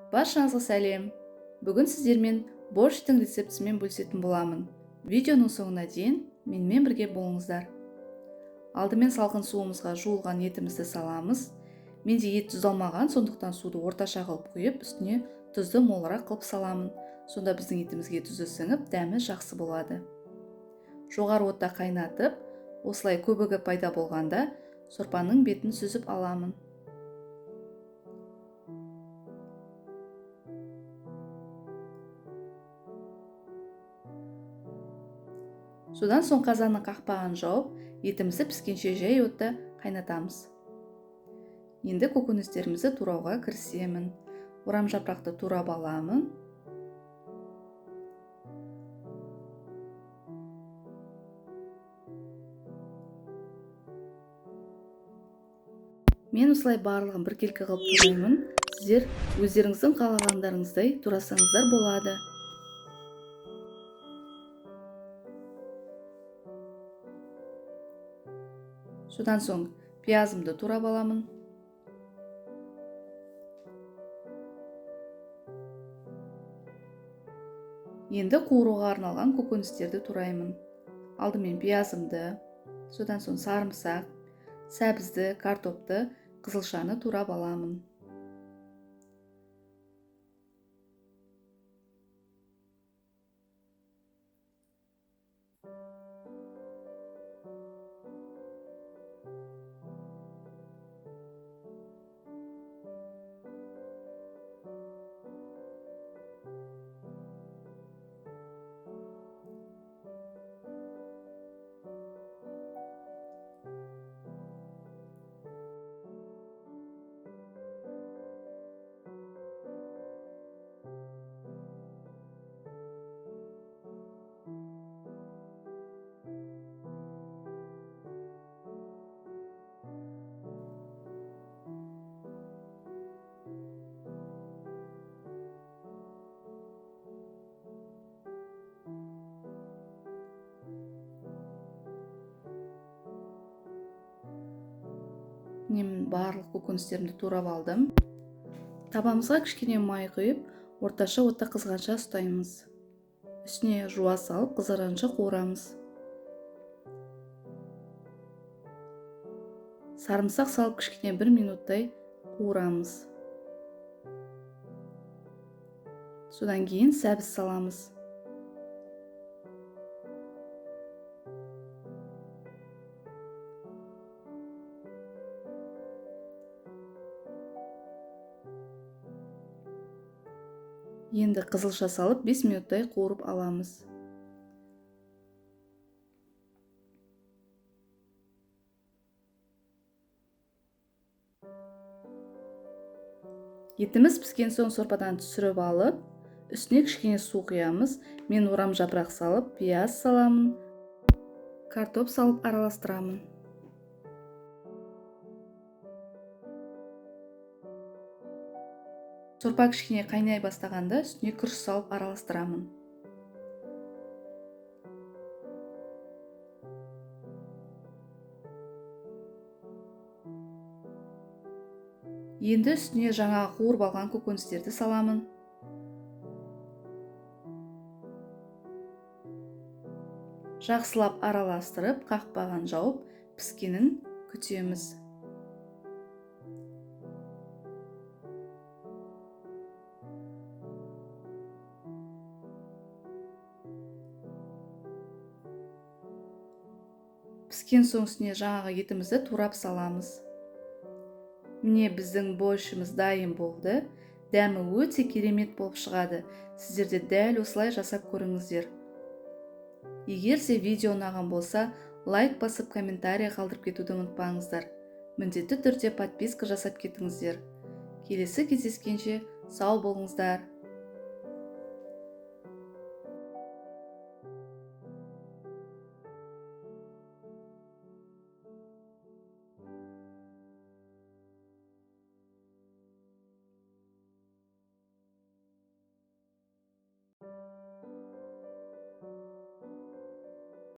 Баршаңызға сәлем. Бүгін сіздермен борщтың рецептісімен бөлісетін боламын. Видеоның соңына дейін менімен бірге болыңыздар. Алдымен салқын суымызға жуылған етімізді саламыз. Менде ет тұздалмаған, сондықтан суды орташа қылып құйып, үстіне тұзды молырақ қылып саламын. Сонда біздің етімізге тұзы сіңіп, дәмі жақсы болады. Жоғары отта қайнатып, осылай көбігі пайда болғанда, сорпаның бетін сүзіп аламын. Содан соң қазанның қақпағын жауып, етімізді піскенше жай отта қайнатамыз. Енді көкөністерімізді турауға кірісемін. Орам жапырақты турап аламын. Мен осылай барлығын біркелкі қылып тураймын. Сіздер өздеріңіздің қалағандарыңыздай турасаңыздар болады. Содан соң пиязымды турап аламын. Енді қуыруға арналған көкөністерді тураймын. Алдымен пиязымды, содан соң сарымсақ, сәбізді, картопты, қызылшаны турап аламын. Мен барлық көкөністерімді турап алдым. Табамызға кішкене май құйып, орташа отта қызғанша ұстаймыз. Үстіне жуа салып, қызарғанша қуырамыз. Сарымсақ салып кішкене 1 минуттай қуырамыз. Содан кейін сәбіз саламыз. Енді қызылша салып 5 минуттай қуырып аламыз. Етіміз піскен соң сорпадан түсіріп алып, үстіне кішкене су құямыз. Мен орам жапырақ салып, пияз саламын, картоп салып араластырамын. Сорпа кішкене қайнай бастағанда үстіне күріш салып араластырамын. Енді үстіне жаңағы қуырып алған көкөністерді саламын. Жақсылап араластырып, қақпағын жауып, піскенін күтеміз. Піскен соң үстіне жаңағы етімізді турап саламыз. Міне біздің борщымыз дайын болды. Дәмі өте керемет болып шығады. Сіздер де дәл осылай жасап көріңіздер. Егер де видео ұнаған болса, лайк басып, комментарий қалдырып кетуді ұмытпаңыздар. Міндетті түрде подписка жасап кетіңіздер. Келесі кездескенше сау болыңыздар.